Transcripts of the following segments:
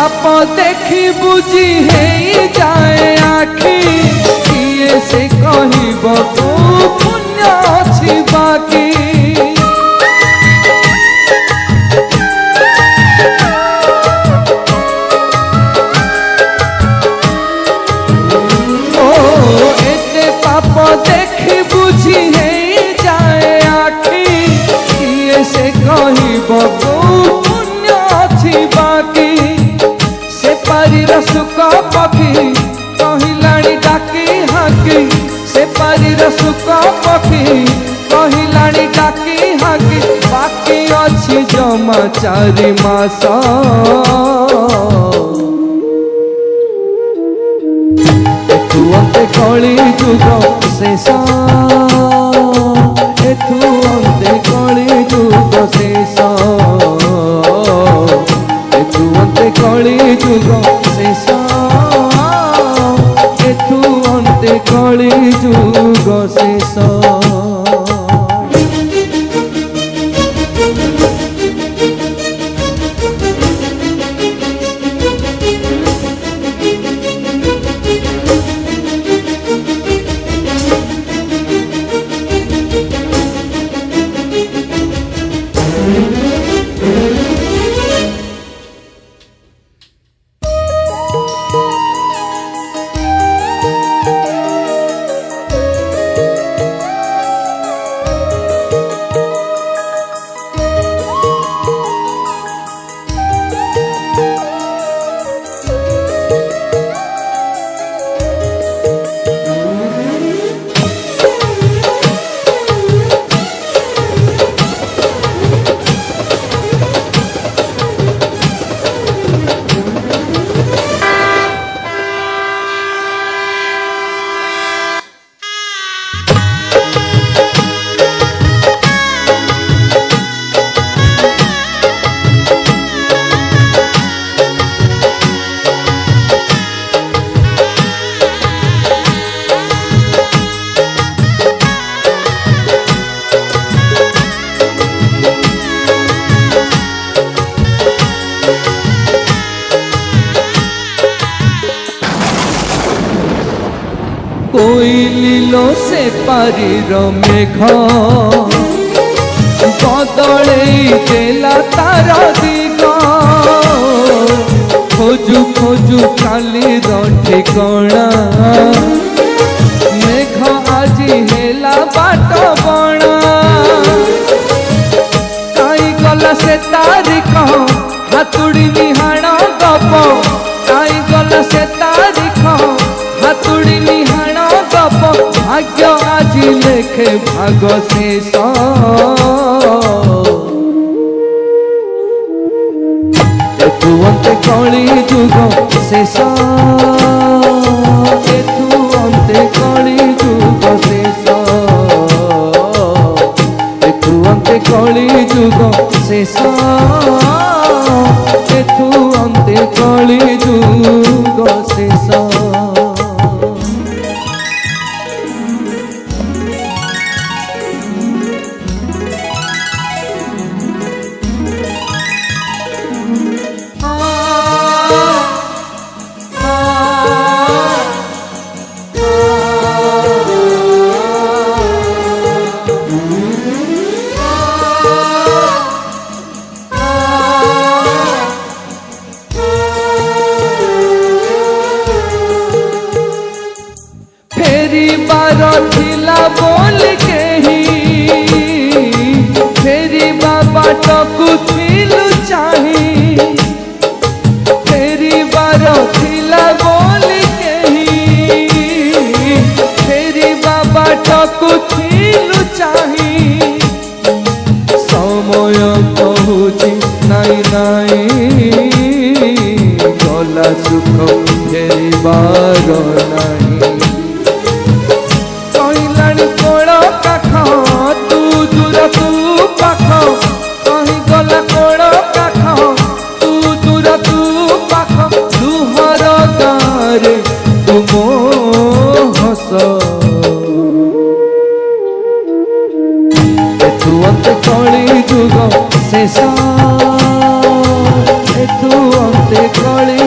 पाप देखी बुझी है जाए आखि किए से कहब को पुण्य अछि बाकी ओ एते पाप देखी बुझी है जाए आखि किए से कहब को पुण्य अछि बाकी से पारीर सुख पक्षी कहिलाणी डाकी हाकी से पारीर सुख पक्षी कहिलाणी डाकी हाकी बाकी अछि जमा 4 मास एथु अंते कली जुग शेष एथु अंते कली जुग शेष एथु अंते कली जुग शेष एथु अंते कली जुग शेष कोइलिलो से पारीर मेघ बदलई देला तार दिग खोजु खोजु काली ठिकणा मेघ आजी हेला बाट बणा काई गला से तारिख हातुड़ी निहाण गप काई गला से तारिख हातुड़ी निहाण भाग्य आजी लेखे भाग शेष एथु अंते कली जुग शेष एथु अंते कली जुग शेष एथु अंते कली जुग शेष एथु अंते कली जुग शेष बोल के ही फेरी बाबा टकु थिलु चाही फेरी बार थिला बोल के ही फेरी बाबा टकु थिलु चाही समय कहूची नाई नाई गला सुख फेरी बार नाई एथु अंते कली जुग शेष एथु अंते कली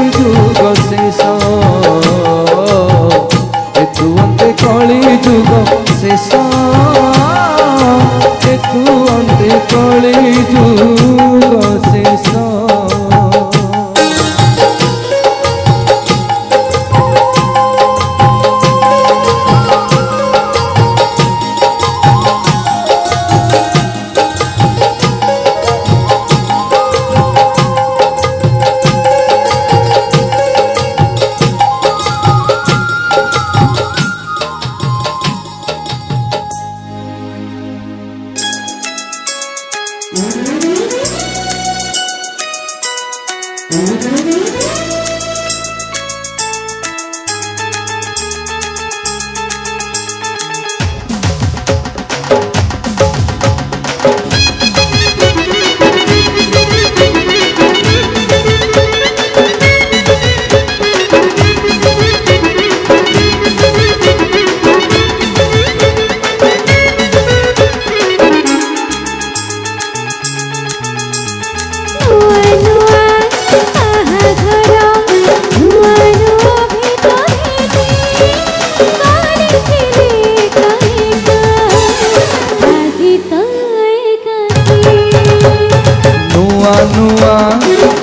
नुआ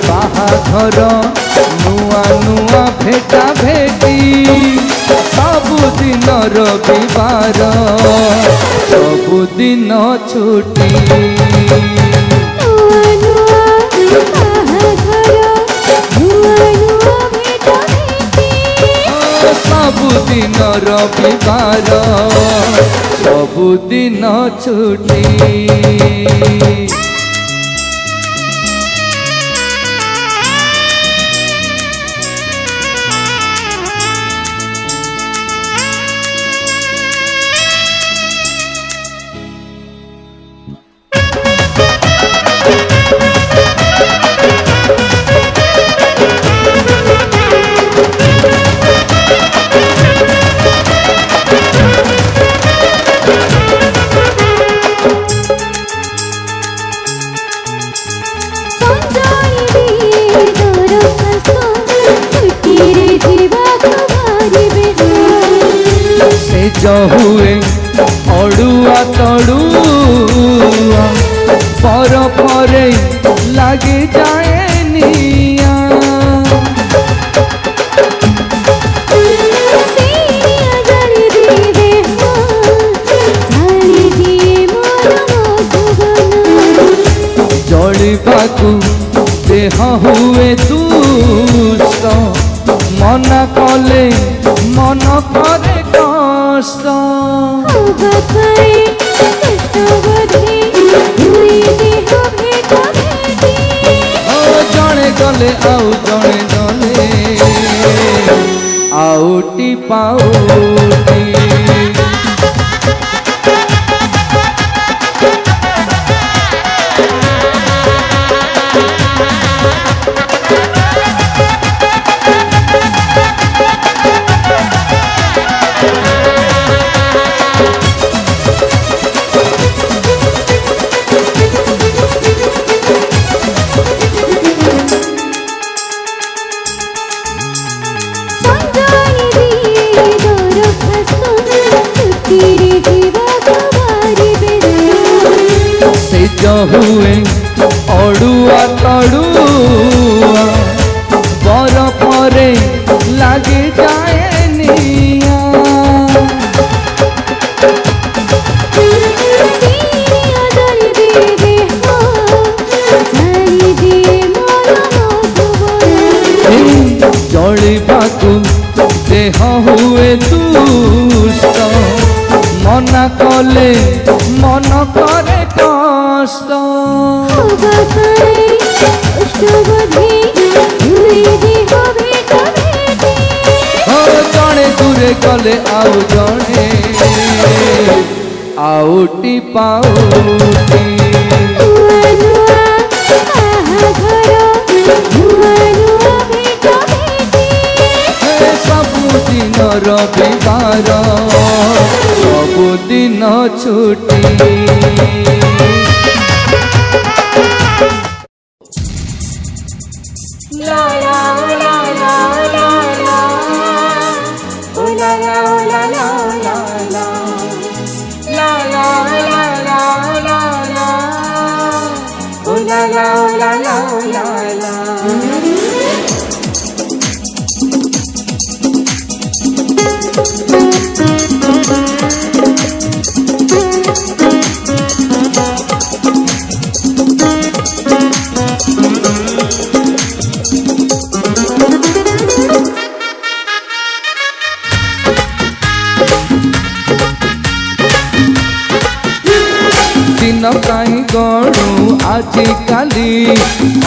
बाहाघर नुआ नुआ भेटा भेटी सबुदिन रविवार सबुदिन छुट्टी सबुदिन रविवार सबुदिन छुट्टी हुए अड़ुआ तड़ुआ पर परे लगे जाए निया जलिबाकू देह हुए दुष्ट मना कले मन करे कष्ट जड़े गले आउ जड़े गले आउटी पाउटी हुए अड़ुआ तड़ुआ बर परे लगे जाए निया जलिबाकू देह हुए दुष्ट मना कले मन करे कष्ट जड़े दूरे गले आउ जड़े आउटी पाउटी सबुदिन रविवार सबुदिन छुट्टी La la la la la la, oh la la la la la la, la la la la la la, oh la la la la la la. दिन कहीं गड़ू आजी काली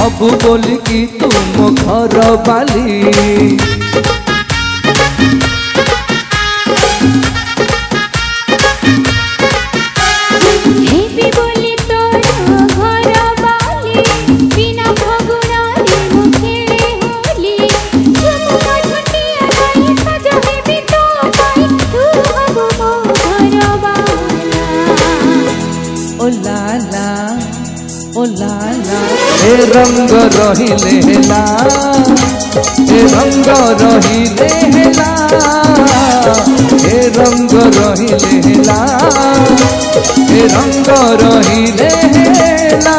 अब बोलिकी तुम घर बाली ओ लाला ए रंग रहिले ला ए रंग रहिले ला ए रंग रहिले ला ए रंग रहिले ला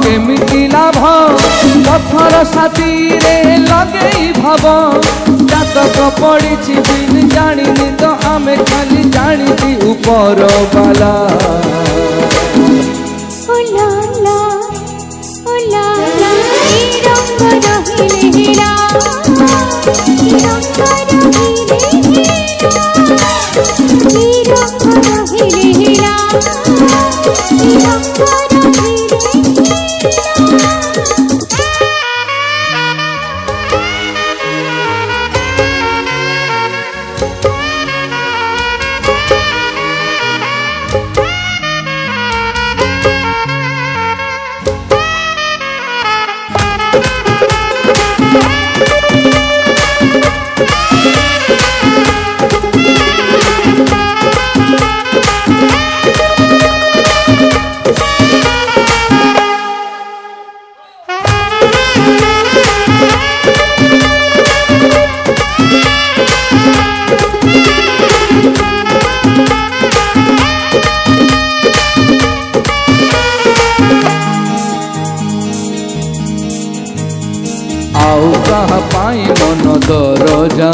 केमिति लाभ पथर साथी रे लगे भाव जातक पड़ी बिन जानी तो आमे खाली जानी ऊपर बाला ओ लाला ओ लाला रंग रहिले ला रंग रहिले ला आउ कहा पाई मन दरजा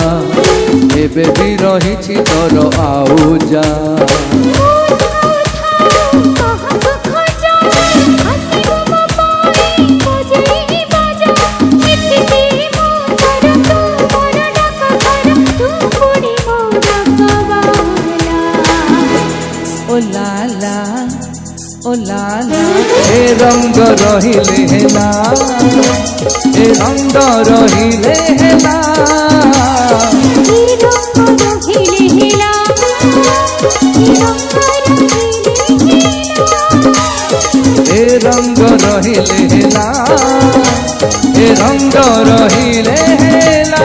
एबे भी रही तोर आउ जा ओ लाला ओ लाला ए रंग रहिले ला ए रंग रहिले ला ए रंग रहिले ला ए रंग रहिले ला रंग रहिले ला